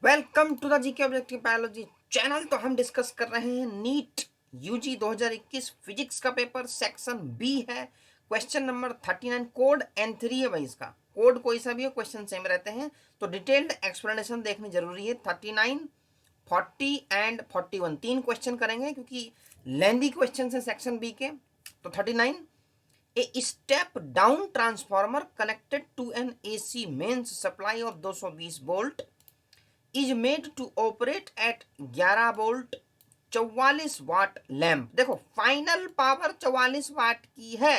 Welcome to the GK objective biology channel. तो हम discuss कर रहे हैं नीट यूजी 2021 फिजिक्स का पेपर, सेक्शन बी है। क्वेश्चन नंबर 39, कोड N3 है भाई। इसका कोड कोई सा भी हो, क्वेश्चन सेम रहते हैं, तो डिटेल्ड एक्सप्लेनेशन देखनी जरूरी है। 39, 40 एंड 41 तीन क्वेश्चन करेंगे क्योंकि लेंदी क्वेश्चन है सेक्शन बी के। तो 39, a step down transformer connected to an AC mains supply of 220 volt is made to operate at 11 volt 44 watt lamp. देखो फाइनल पावर 44 वाट की है।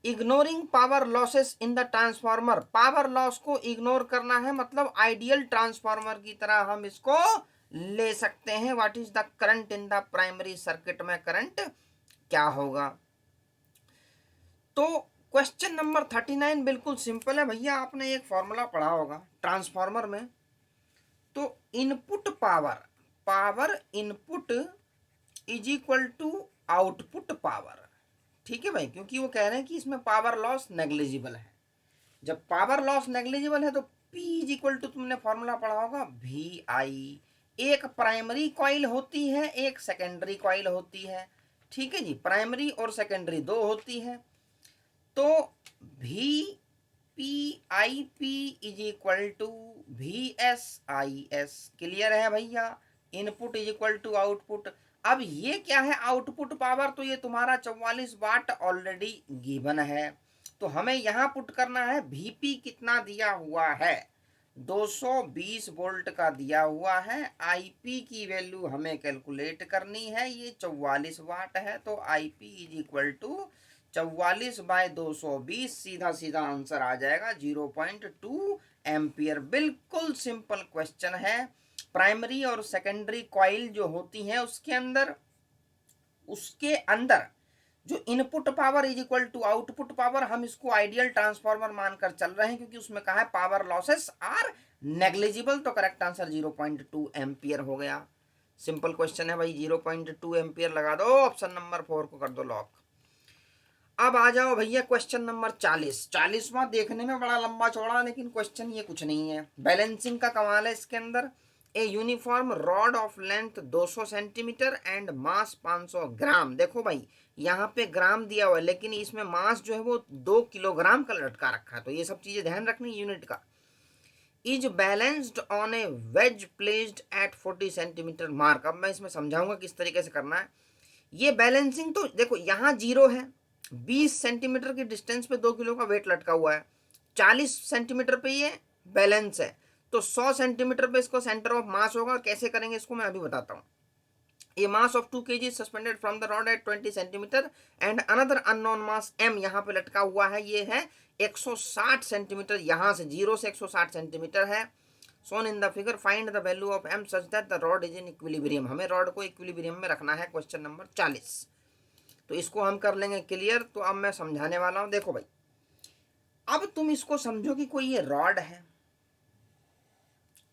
Ignoring power losses in the transformer, power loss को ignore करना है, मतलब ideal transformer की तरह हम इसको ले सकते हैं। What is the current in the primary circuit, में करंट क्या होगा। तो क्वेश्चन नंबर 39 बिल्कुल सिंपल है भैया। आपने एक फॉर्मूला पढ़ा होगा ट्रांसफार्मर में। तो input power, power input is equal to output power. ठीक है भाई, क्योंकि वो कह रहे हैं कि इसमें पावर लॉस नेग्लिजिबल है। जब पावर लॉस नेग्लिजिबल है तो P इज इक्वल टू, तुमने फॉर्मूला पढ़ा होगा VI। एक प्राइमरी कॉइल होती है, एक सेकेंडरी कॉइल होती है। ठीक है जी, प्राइमरी और सेकेंडरी दो होती है। तो VPIP is equal to VSIS। Clear है भैया। Input is equal to output. अब ये क्या है आउटपुट पावर, तो ये तुम्हारा 44 वाट ऑलरेडी गिवन है। तो हमें यहां पुट करना है VP कितना दिया हुआ है, 220 वोल्ट का दिया हुआ है। IP की वैल्यू हमें कैलकुलेट करनी है, ये 44 वाट है। तो IP is equal to 44 by 220, सीधा सीधा आंसर आ जाएगा 0.2 एम्पियर। बिल्कुल सिंपल क्वेश्चन है। प्राइमरी और सेकेंडरी कॉइल जो होती हैं उसके अंदर जो input power is equal to output power, हम इसको आइडियल ट्रांसफार्मर मानकर चल रहे हैं क्योंकि उसमें कहा है पावर लॉसेस आर नेग्लिजिबल। तो करेक्ट आंसर 0.2 एम्पियर हो गया। सिंपल क्वेश्चन है भाई, 0.2 एम्पियर लगा दो। ऑप्शन नंबर 4 को कर दो लॉक। अब आ जाओ भैया क्वेश्चन नंबर 40वां। देखने में बड़ा लंबा चौड़ा, लेकिन क्वेश्चन ये कुछ नहीं है, बैलेंसिंग का कमाल है इसके अंदर। A uniform rod of length 200 centimetre and mass 500 ग्राम। देखो भाई यहाँ पे ग्राम दिया हुआ है, लेकिन इसमें मास जो है वो 2 किलोग्राम का लटका रखा है। तो ये सब चीजें ध्यान रखनी यूनिट का। Is balanced on a wedge placed at 40 centimetre mark. अब मैं इसमें समझाऊंगा किस तरीके से करना है ये बैलेंसिंग। तो देखो यहाँ 0 है, 20 सेंटीमीटर की डिस्टेंस पे 2 किलो का वेट लटका हुआ है, 40 सेंटीमीटर पे ये बैलेंस है। तो 100 सेंटीमीटर पे इसको सेंटर ऑफ मास होगा। और कैसे करेंगे इसको मैं अभी बताता हूँ। A mass of 2 kg suspended from the rod at 20 centimetre and another unknown mass M यहाँ पे लटका हुआ है। ये है 160 सेंटीमीटर, यहाँ से 0 से 160 सेंटीमीटर है। Shown in the figure, find the value of M such that the rod is in equilibrium. हमें रॉड को इक्विलिब्रियम में रखना है। Question number 40। तो इसको हम कर लेंगे क्लियर। तो अब मैं समझाने वाला हूं। देखो भाई, अब तुम इसको समझो कि कोई ये रॉड है।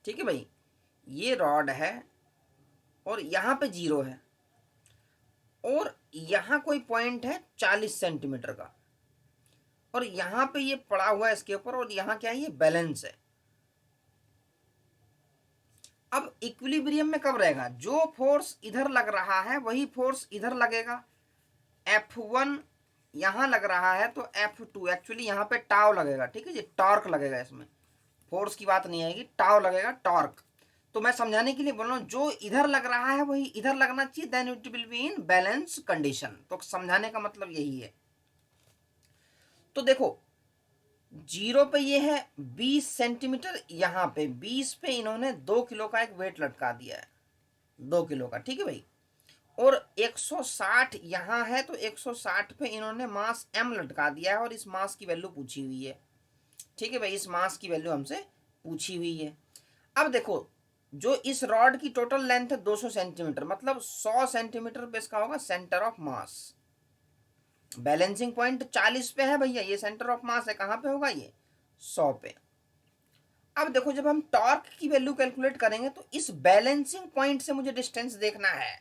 ठीक है भाई, ये रॉड है और यहां पे 0 है और यहां कोई पॉइंट है 40 सेंटीमीटर का और यहां पे ये पड़ा हुआ है इसके ऊपर और यहां क्या है, ये बैलेंस है। अब इक्विलिब्रियम में कब रहेगा, जो फोर्स इधर लग रहा है वही फोर्स इधर लगेगा। F1 यहां लग रहा है तो F2 एक्चुअली यहां पे टाव लगेगा। ठीक है जी, टॉर्क लगेगा। इसमें फोर्स की बात नहीं आएगी, टाव लगेगा, टॉर्क। तो मैं समझाने के लिए बोल रहा हूं, जो इधर लग रहा है वही इधर लगना चाहिए, then it will be in balance condition. तो समझाने का मतलब यही है। तो देखो 0 पे ये है 20 सेंटीमीटर, यहां पे 20 पे इन्होंने 2 किलो का एक वेट लटका दिया है, 2 किलो का। ठीक है भाई, और 160 यहां है तो 160 पे इन्होंने मास M लटका दिया है और इस मास की वैल्यू पूछी हुई है। ठीक है भाई, इस मास की वैल्यू हमसे पूछी हुई है। अब देखो जो इस रॉड की टोटल लेंथ है 200 सेंटीमीटर, मतलब 100 सेंटीमीटर पे इसका होगा centre of mass. Balancing point 40 पे है भैया, ये सेंटर ऑफ मास है, कहां पे होगा, ये 100 पे। अब देखो जब हम टॉर्क की वैल्यू कैलकुलेट करेंगे तो इस बैलेंसिंग पॉइंट से मुझे डिस्टेंस देखना है।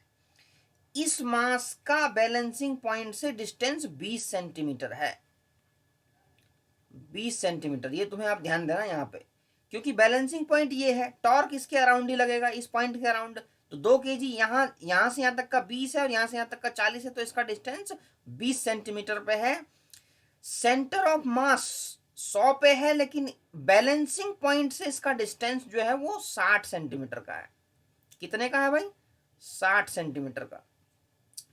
इस मास का बैलेंसिंग पॉइंट से डिस्टेंस 20 सेंटीमीटर है, 20 सेंटीमीटर। ये तुम्हें आप ध्यान देना यहाँ पे क्योंकि बैलेंसिंग पॉइंट ये है, टॉर्क इसके अराउंड ही लगेगा, इस पॉइंट के अराउंड। तो 2 kg यहाँ से यहाँ तक का 20 है और यहाँ से यहाँ तक का 40 है, तो इसका डिस्टेंस 20 सेंटीमीटर पे है। सेंटर ऑफ मास 100 पे है, लेकिन बैलेंसिंग पॉइंट से इसका डिस्टेंस जो है वो 60 सेंटीमीटर का है। कितने का है भाई? 60 सेंटीमीटर का।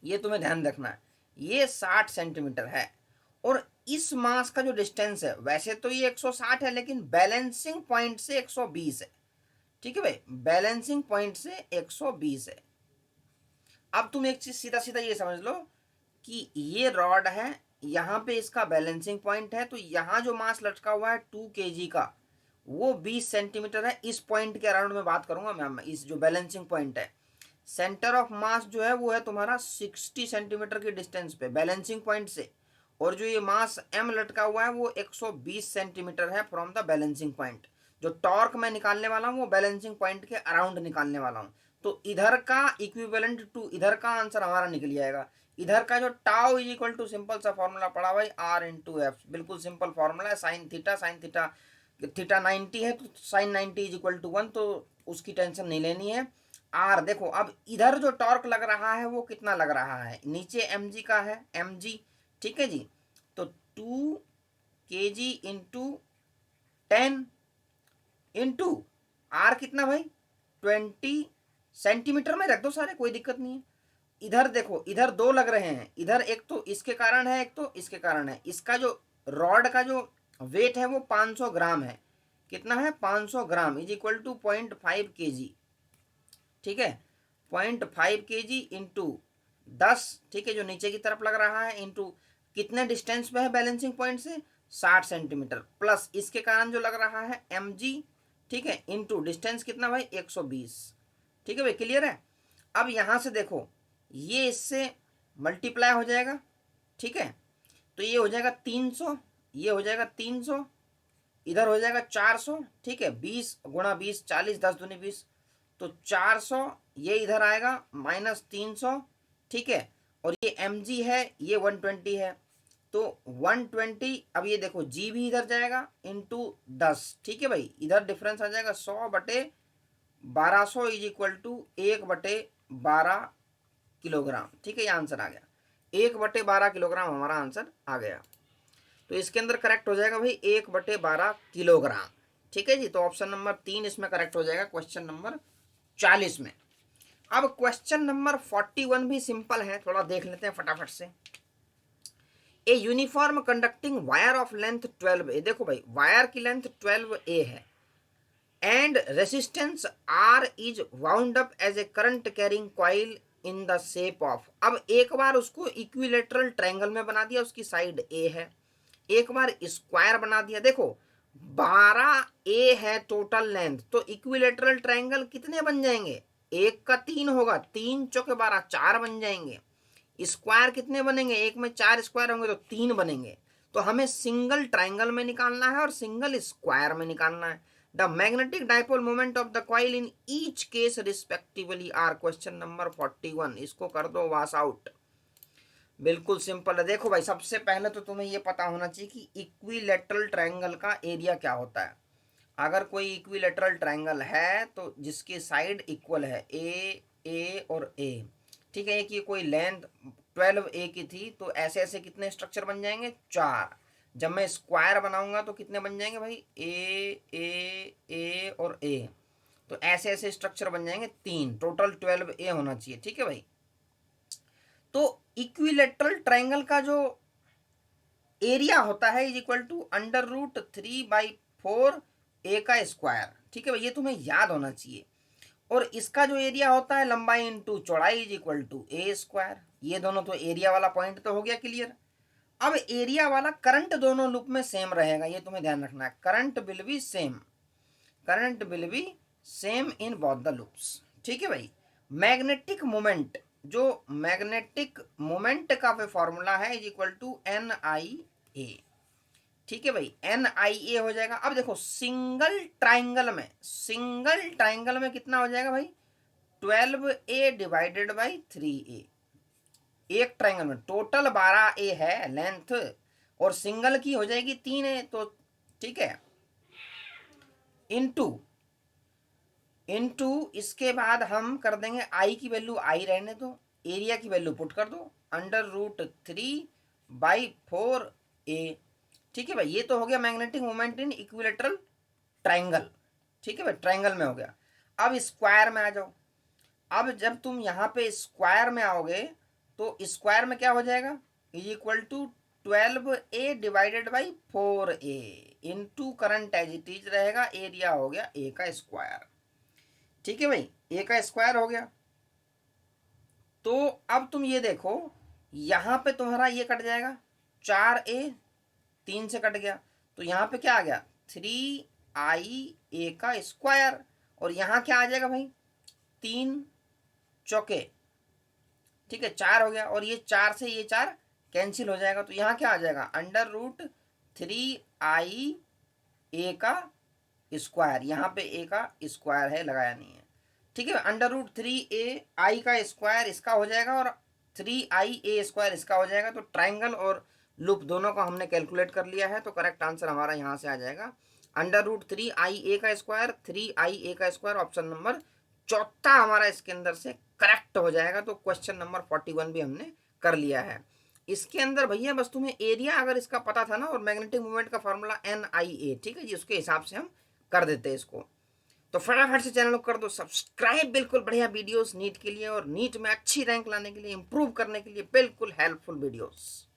ये तुम्हें ध्यान रखना है, ये 60 सेंटीमीटर है। और इस मास का जो डिस्टेंस है, वैसे तो ये 160 है, लेकिन बैलेंसिंग पॉइंट से 120 है। ठीक है भाई, बैलेंसिंग पॉइंट से 120 है। अब तुम एक चीज सीधा सीधा ये समझ लो कि ये रॉड है, यहाँ पे इसका बैलेंसिंग पॉइंट है, तो यहाँ जो मास लटका हुआ है 2 kg का, वो 20 सेंटीमीटर है। इस पॉइंट के अराउंड में बात करूंगा मैं, इस जो बैलेंसिंग पॉइंट है, सेंटर ऑफ मास जो है वो है तुम्हारा 60 सेंटीमीटर की डिस्टेंस पे बैलेंसिंग पॉइंट से। और जो ये मास m लटका हुआ है वो 120 सेंटीमीटर है फ्रॉम द बैलेंसिंग पॉइंट। जो टॉर्क मैं निकालने वाला हूँ वो बैलेंसिंग पॉइंट के अराउंड निकालने वाला हूँ। तो इधर का इक्विवेलेंट टू इधर का आंसर हमारा निकल जाएगा। इधर का जो tau is equal to simple सा फॉर्मूला पड़ा भाई, आर इंटू एफ, बिल्कुल सिंपल फॉर्मूला है। साइन थीटा थीटा 90 है तो साइन 90 इज इक्वल टू 1, तो उसकी टेंशन नहीं लेनी है। आर देखो, अब इधर जो टॉर्क लग रहा है वो कितना लग रहा है, नीचे mg का है, mg, ठीक है जी। तो 2 kg इंटू 10 इंटू आर कितना भाई, 20 सेंटीमीटर में रख दो सारे, कोई दिक्कत नहीं है। इधर देखो, इधर दो लग रहे हैं, इधर एक तो इसके कारण है, एक तो इसके कारण है। इसका जो रॉड का जो वेट है वो 500 ग्राम है। कितना है? 500 gram is equal to 0.5 kg। ठीक है, 0.5 kg इंटू 10, ठीक है, जो नीचे की तरफ लग रहा है, इंटू कितने डिस्टेंस पे है बैलेंसिंग पॉइंट से, 60 सेंटीमीटर, प्लस इसके कारण जो लग रहा है mg, ठीक है, इंटू डिस्टेंस कितना भाई, 120। ठीक है भाई, क्लियर है। अब यहां से देखो, ये इससे मल्टीप्लाई हो जाएगा, ठीक है, तो ये हो जाएगा 300, ये हो जाएगा 300, इधर हो जाएगा 400, ठीक है, 20 गुणा 20 40, 10 दूनी 20, तो 400, ये इधर आएगा -300, ठीक है, और ये mg है, ये 120 है, तो 120। अब ये देखो g भी इधर जाएगा इंटू 10, ठीक है भाई, इधर डिफरेंस आ जाएगा 100/1200 इज इक्वल टू 1/12 किलोग्राम। ठीक है, ये आंसर आ गया, 1/12 किलोग्राम हमारा आंसर आ गया। तो इसके अंदर करेक्ट हो जाएगा भाई 1/12 किलोग्राम। ठीक है जी, तो ऑप्शन नंबर 3 इसमें करेक्ट हो जाएगा क्वेश्चन नंबर 40 में। अब क्वेश्चन नंबर 41 भी सिंपल है, थोड़ा देख लेते हैं फटाफट से। A uniform conducting wire of length 12A, देखो भाई वायर की लेंथ 12A है, and resistance R is wound up as a current carrying coil in the shape of. अब एक बार उसको इक्विलेटरल ट्रायंगल में बना दिया, उसकी साइड A है, एक बार स्क्वायर बना दिया। देखो 12A है टोटल लेंथ, तो इक्विलेटरल ट्रायंगल कितने बन जाएंगे, एक का 3 होगा, 3 चौके 12, 4 बन जाएंगे। स्क्वायर कितने बनेंगे, एक में 4 स्क्वायर होंगे तो 3 बनेंगे। तो हमें सिंगल ट्रायंगल में निकालना है और सिंगल स्क्वायर में निकालना है। The magnetic dipole moment of the coil in each case respectively are. Question number 41, इसको कर दो वॉश आउट। बिल्कुल सिंपल है। देखो भाई, सबसे पहले तो तुम्हें ये पता होना चाहिए कि इक्विलेटरल ट्रायंगल का एरिया क्या होता है। अगर कोई इक्विलेटरल ट्रायंगल है तो जिसकी साइड इक्वल है, ए और ए, ठीक है, कि कोई लेंथ 12A की थी, तो ऐसे ऐसे कितने स्ट्रक्चर बन जाएंगे, 4। जब मैं स्क्वायर बनाऊंगा तो कितने बन जाएंगे भाई, ए और ए, तो ऐसे ऐसे स्ट्रक्चर बन जाएंगे 3, टोटल 12A होना चाहिए। ठीक है भाई, तो इक्विलेटरल ट्रायंगल का जो एरिया होता है इज इक्वल टू √3/4 A का स्क्वायर। ठीक है भाई, ये तुम्हें याद होना चाहिए। और इसका जो एरिया होता है लंबाई इंटू चौड़ाई is equal to A square. ये दोनों तो एरिया वाला पॉइंट तो हो गया क्लियर। अब एरिया वाला करंट दोनों लूप में सेम रहेगा, ये तुम्हें ध्यान रखना है, current will be same, current will be same in both the loops. ठीक है भाई, मैग्नेटिक मोमेंट, जो मैग्नेटिक मोमेंट का फॉर्मूला है इज इक्वल टू NIA। ठीक है भाई, NIA हो जाएगा। अब देखो सिंगल ट्राइंगल में कितना हो जाएगा भाई, 12A डिवाइडेड बाई 3A। एक ट्राइंगल में टोटल 12A है लेंथ, और सिंगल की हो जाएगी 3A, तो ठीक है, इनटू इसके बाद हम कर देंगे आई की वैल्यू आई रहने दो, एरिया की वैल्यू पुट कर दो √3/4a। ठीक है भाई, ये तो हो गया magnetic moment in equilateral triangle. ठीक है भाई, ट्राइंगल में हो गया। अब स्क्वायर में आ जाओ। अब जब तुम यहाँ पे स्क्वायर में आओगे तो स्क्वायर में क्या हो जाएगा, is equal to 12a divided by 4a into current as it is रहेगा, एरिया हो गया a का स्क्वायर। ठीक है भाई, a का स्क्वायर हो गया। तो अब तुम ये देखो, यहाँ पे तुम्हारा ये कट जाएगा, 4a 3 से कट गया, तो यहाँ पे क्या आ गया 3ia का स्क्वायर। और यहाँ क्या आ जाएगा भाई, 3 चौके, ठीक है 4 हो गया, और ये 4 से ये 4 कैंसिल हो जाएगा, तो यहाँ क्या आ जाएगा √3ia का स्क्वायर। यहाँ पे a का स्क्वायर है, लगाया नहीं है। ठीक है, √3a का स्क्वायर इसका हो जाएगा और 3ia स्क्वायर इसका हो जाएगा। तो ट्राइंगल और लूप दोनों का हमने कैलकुलेट कर लिया है, तो करेक्ट आंसर हमारा यहाँ से आ जाएगा √3ia का स्क्वायर, 3ia का स्क्वायर। ऑप्शन नंबर चौथा हमारा इसके अंदर से करेक्ट हो जाएगा। तो क्वेश्चन नंबर 41 भी हमने कर लिया है। इसके अंदर भैया बस तुम्हें एरिया अगर इसका पता था ना, और मैग्नेटिक मूवमेंट का फॉर्मूला NIA, ठीक है जी, उसके हिसाब से हम कर देते हैं इसको। तो फटाफट से चैनल को कर दो सब्सक्राइब, बिल्कुल बढ़िया वीडियोस नीट के लिए, और नीट में अच्छी रैंक लाने के लिए, इंप्रूव करने के लिए बिल्कुल हेल्पफुल वीडियोस।